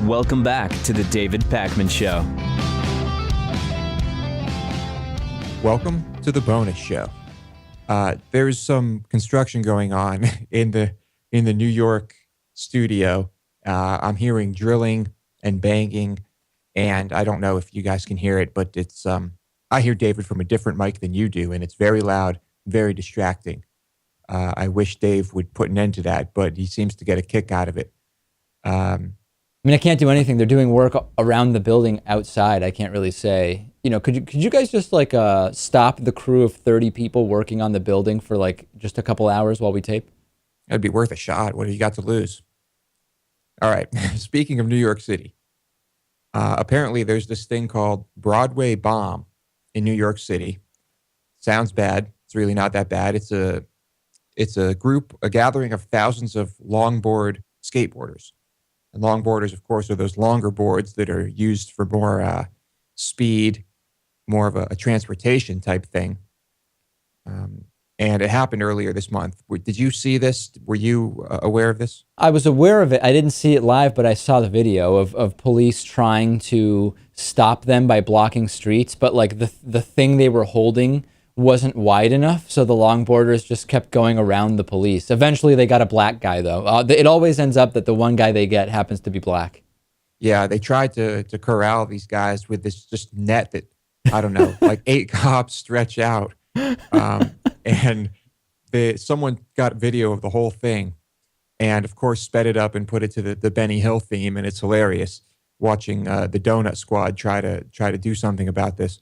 Welcome back to the David Pakman Show. Welcome to the bonus show. There's some construction going on in the New York studio. I'm hearing drilling and banging, and I don't know if you guys can hear it, but it's I hear David from a different mic than you do, and it's very loud, very distracting. I wish Dave would put an end to that, but he seems to get a kick out of it. I mean, I can't do anything. They're doing work around the building outside. I can't really say. You know, could you guys just like stop the crew of 30 people working on the building for like just a couple hours while we tape? That'd be worth a shot. What have you got to lose? All right. Speaking of New York City, apparently there's this thing called Broadway Bomb in New York City. Sounds bad. It's really not that bad. It's a gathering of thousands of longboard skateboarders. And longboarders, of course, are those longer boards that are used for more speed, more of a transportation type thing. And it happened earlier this month. Did you see this? Were you aware of this? I was aware of it. I didn't see it live, but I saw the video of police trying to stop them by blocking streets. But like the thing they were holding wasn't wide enough, so the longboarders just kept going around the police. Eventually, they got a black guy, though. It always ends up that the one guy they get happens to be black. Yeah, they tried to corral these guys with this just net that, I don't know, like 8 cops stretch out. And someone got video of the whole thing and, of course, sped it up and put it to the Benny Hill theme, and it's hilarious watching the Donut Squad try to do something about this.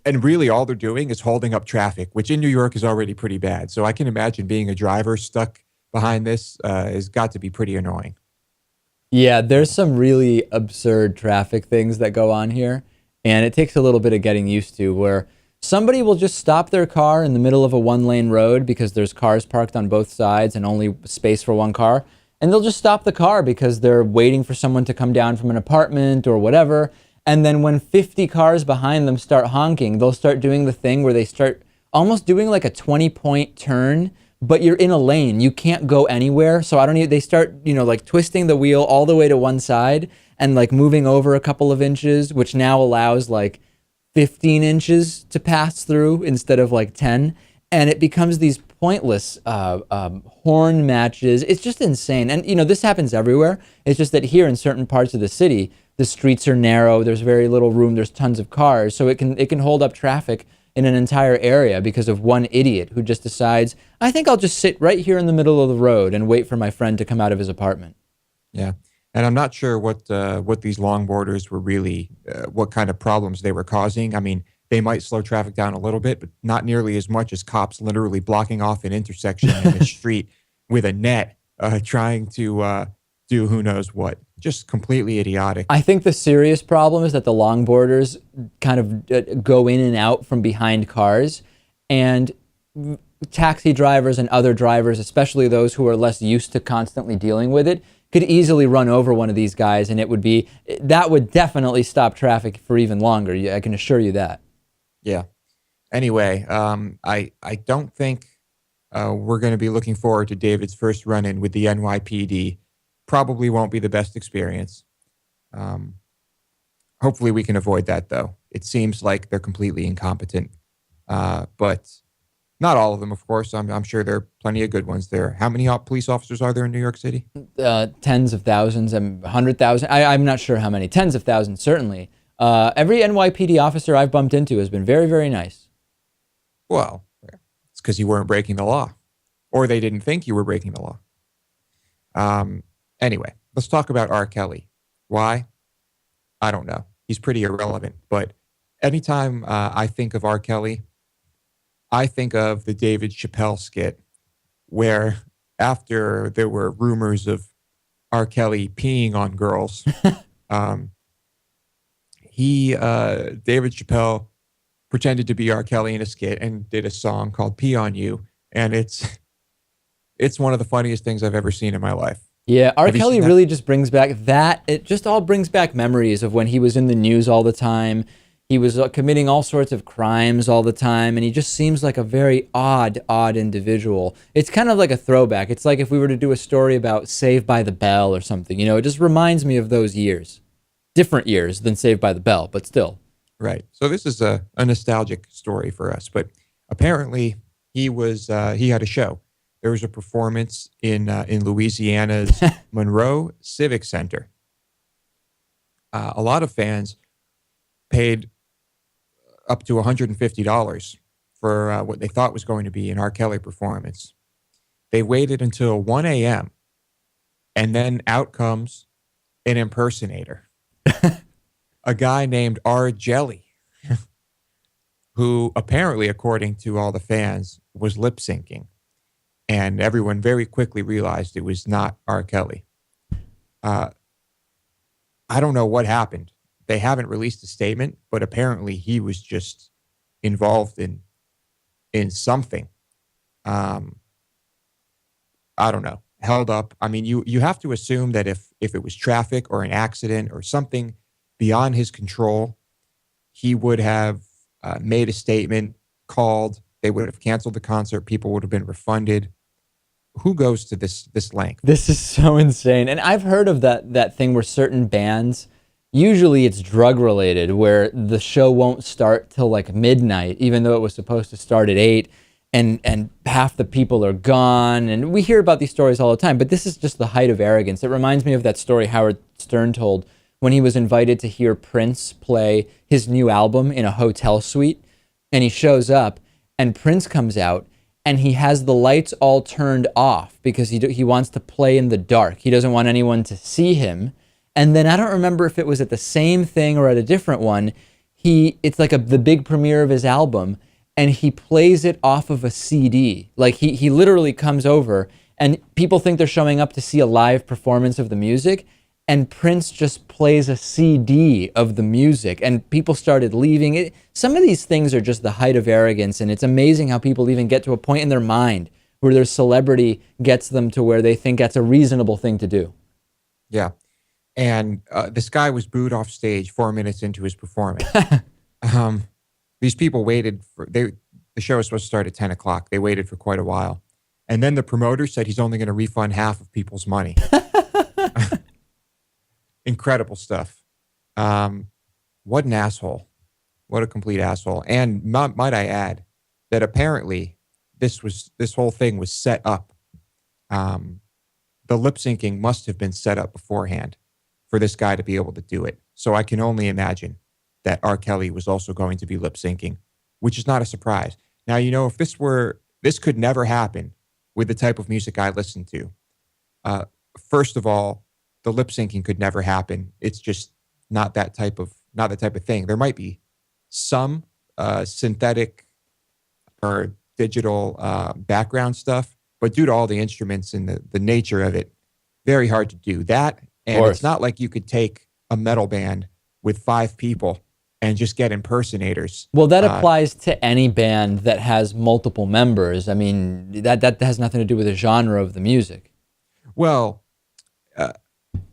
And really all they're doing is holding up traffic, which in New York is already pretty bad. So I can imagine being a driver stuck behind this has got to be pretty annoying. Yeah, there's some really absurd traffic things that go on here, and it takes a little bit of getting used to, where somebody will just stop their car in the middle of a one-lane road because there's cars parked on both sides and only space for one car, and they'll just stop the car because they're waiting for someone to come down from an apartment or whatever. And then when 50 cars behind them start honking, they'll start doing the thing where they start almost doing like a 20-point turn, but you're in a lane. You can't go anywhere. So they start, like twisting the wheel all the way to one side and like moving over a couple of inches, which now allows like 15 inches to pass through instead of like 10. And it becomes these pointless horn matches. It's just insane. And, this happens everywhere. It's just that here in certain parts of the city, the streets are narrow. There's very little room. There's tons of cars. So it can hold up traffic in an entire area because of one idiot who just decides, I think I'll just sit right here in the middle of the road and wait for my friend to come out of his apartment. Yeah. And I'm not sure what these longboarders were really, what kind of problems they were causing. I mean, they might slow traffic down a little bit, but not nearly as much as cops literally blocking off an intersection in the street with a net trying to do who knows what. Just completely idiotic. I think the serious problem is that the longboarders kind of go in and out from behind cars, and taxi drivers and other drivers, especially those who are less used to constantly dealing with it, could easily run over one of these guys, and that would definitely stop traffic for even longer. I can assure you that. Yeah. Anyway, I don't think we're going to be looking forward to David's first run-in with the NYPD. Probably won't be the best experience. Hopefully we can avoid that, though. It seems like they're completely incompetent. But not all of them, of course. I'm sure there are plenty of good ones there. How many police officers are there in New York City? Tens of thousands and 100,000. I'm not sure how many. Tens of thousands, certainly. Every NYPD officer I've bumped into has been very, very nice. Well, it's because you weren't breaking the law. Or they didn't think you were breaking the law. Anyway, let's talk about R. Kelly. Why? I don't know. He's pretty irrelevant. But anytime I think of R. Kelly, I think of the David Chappelle skit where after there were rumors of R. Kelly peeing on girls, David Chappelle pretended to be R. Kelly in a skit and did a song called Pee on You. And it's one of the funniest things I've ever seen in my life. Yeah, R. Kelly really just brings back it just all brings back memories of when he was in the news all the time. He was committing all sorts of crimes all the time, and he just seems like a very odd individual. It's kind of like a throwback. It's like if we were to do a story about Saved by the Bell or something. It just reminds me of those years. Different years than Saved by the Bell, but still. Right. So this is a nostalgic story for us, but apparently he had a show. There was a performance in Louisiana's Monroe Civic Center. A lot of fans paid up to $150 for what they thought was going to be an R. Kelly performance. They waited until 1 a.m. and then out comes an impersonator, a guy named R. Jelly, who apparently, according to all the fans, was lip syncing. And everyone very quickly realized it was not R. Kelly. I don't know what happened. They haven't released a statement, but apparently he was just involved in something. I don't know. Held up. I mean, you have to assume that if it was traffic or an accident or something beyond his control, he would have made a statement, called. They would have canceled the concert. People would have been refunded. Who goes to this length? This is so insane. And I've heard of that thing where certain bands, usually it's drug related, where the show won't start till like midnight, even though it was supposed to start at 8, and half the people are gone. And we hear about these stories all the time, but this is just the height of arrogance. It reminds me of that story Howard Stern told when he was invited to hear Prince play his new album in a hotel suite, and he shows up and Prince comes out and he has the lights all turned off because he wants to play in the dark. He doesn't want anyone to see him. And then I don't remember if it was at the same thing or at a different one. It's like the big premiere of his album, and he plays it off of a CD. Like he literally comes over, and people think they're showing up to see a live performance of the music, and Prince just plays a CD of the music, and people started leaving. Some of these things are just the height of arrogance, and it's amazing how people even get to a point in their mind where their celebrity gets them to where they think that's a reasonable thing to do. Yeah. And this guy was booed off stage 4 minutes into his performance. These people waited the show was supposed to start at 10 o'clock. They waited for quite a while. And then the promoter said he's only going to refund half of people's money. Incredible stuff. What an asshole. What a complete asshole. And might I add that apparently this whole thing was set up. The lip syncing must have been set up beforehand for this guy to be able to do it. So I can only imagine that R. Kelly was also going to be lip syncing, which is not a surprise. Now, if this could never happen with the type of music I listen to. First of all, the lip syncing could never happen. It's just not that type of thing. There might be some synthetic or digital background stuff, but due to all the instruments and the nature of it, very hard to do that. And it's not like you could take a metal band with 5 people and just get impersonators. Well, that applies to any band that has multiple members. I mean, that has nothing to do with the genre of the music. Well,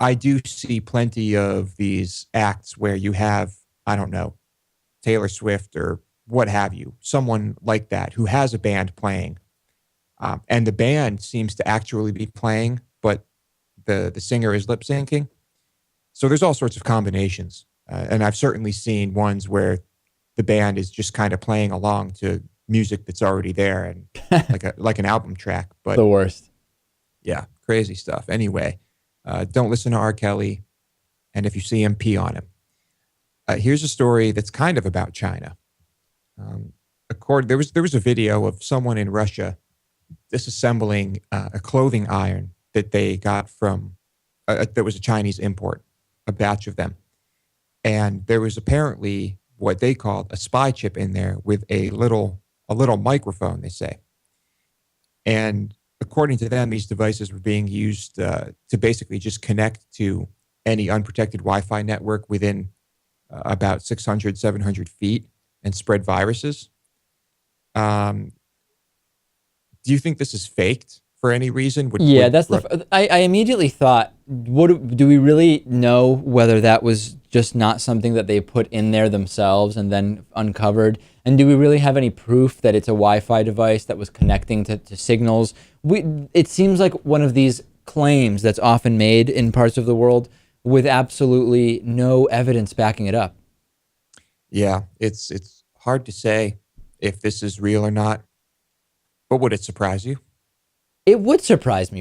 I do see plenty of these acts where you have, I don't know, Taylor Swift or what have you, someone like that who has a band playing. And the band seems to actually be playing, but the singer is lip syncing. So there's all sorts of combinations. And I've certainly seen ones where the band is just kind of playing along to music that's already there and like an album track. But the worst. Yeah, crazy stuff. Anyway, don't listen to R. Kelly. And if you see him, pee on him. Here's a story that's kind of about China. There was a video of someone in Russia disassembling a clothing iron that they got from that was a Chinese import, a batch of them, and there was apparently what they called a spy chip in there with a little microphone, they say. And according to them, these devices were being used to basically just connect to any unprotected Wi-Fi network within about 600, 700 feet and spread viruses. Do you think this is faked for any reason? I immediately thought, do we really know whether that was just not something that they put in there themselves and then uncovered? And do we really have any proof that it's a Wi-Fi device that was connecting to signals? It seems like one of these claims that's often made in parts of the world with absolutely no evidence backing it up. Yeah, it's hard to say if this is real or not, but would it surprise you? It would surprise me.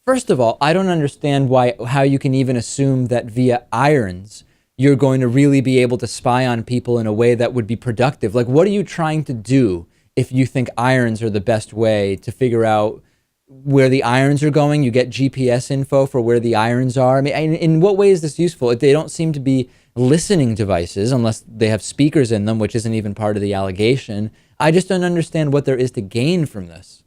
First of all, I don't understand how you can even assume that via irons you're going to really be able to spy on people in a way that would be productive. Like, what are you trying to do if you think irons are the best way to figure out where the irons are going? You get GPS info for where the irons are. I mean, in what way is this useful? They don't seem to be listening devices unless they have speakers in them, which isn't even part of the allegation. I just don't understand what there is to gain from this.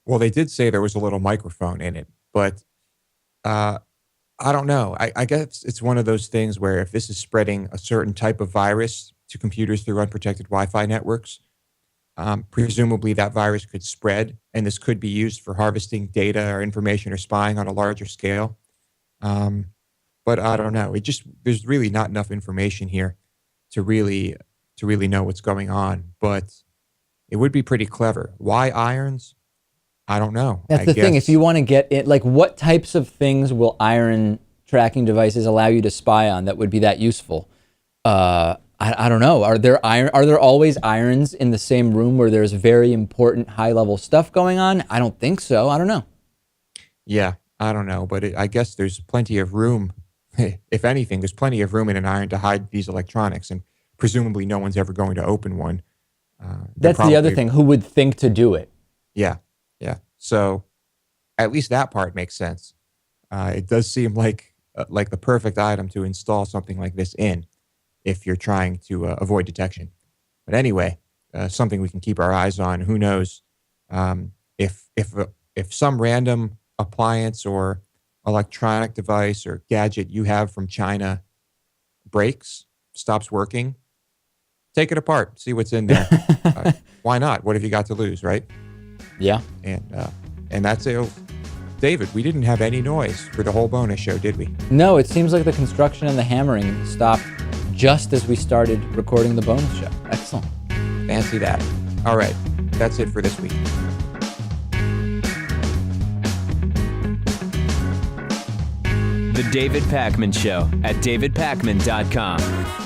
Well, they did say there was a little microphone in it, but I don't know. I guess it's one of those things where if this is spreading a certain type of virus to computers through unprotected Wi-Fi networks, presumably that virus could spread, and this could be used for harvesting data or information or spying on a larger scale. But I don't know. There's really not enough information here to really know what's going on. But it would be pretty clever. Why irons? I don't know. That's the thing. If you want to get it, like, what types of things will iron tracking devices allow you to spy on that would be that useful? I don't know. Are there always irons in the same room where there's very important high level stuff going on? I don't think so. I don't know. Yeah, I don't know. But I guess there's plenty of room. If anything, there's plenty of room in an iron to hide these electronics, and presumably no one's ever going to open one. That's the other thing. Who would think to do it? Yeah. Yeah. So at least that part makes sense. It does seem like the perfect item to install something like this in if you're trying to avoid detection. But anyway, something we can keep our eyes on. Who knows if some random appliance or electronic device or gadget you have from China breaks, stops working, take it apart, see what's in there. Why not? What have you got to lose, right? Yeah. And that's it. David, we didn't have any noise for the whole bonus show, did we? No, it seems like the construction and the hammering stopped just as we started recording the bonus show. Excellent. Fancy that. All right. That's it for this week. The David Pakman Show at davidpakman.com.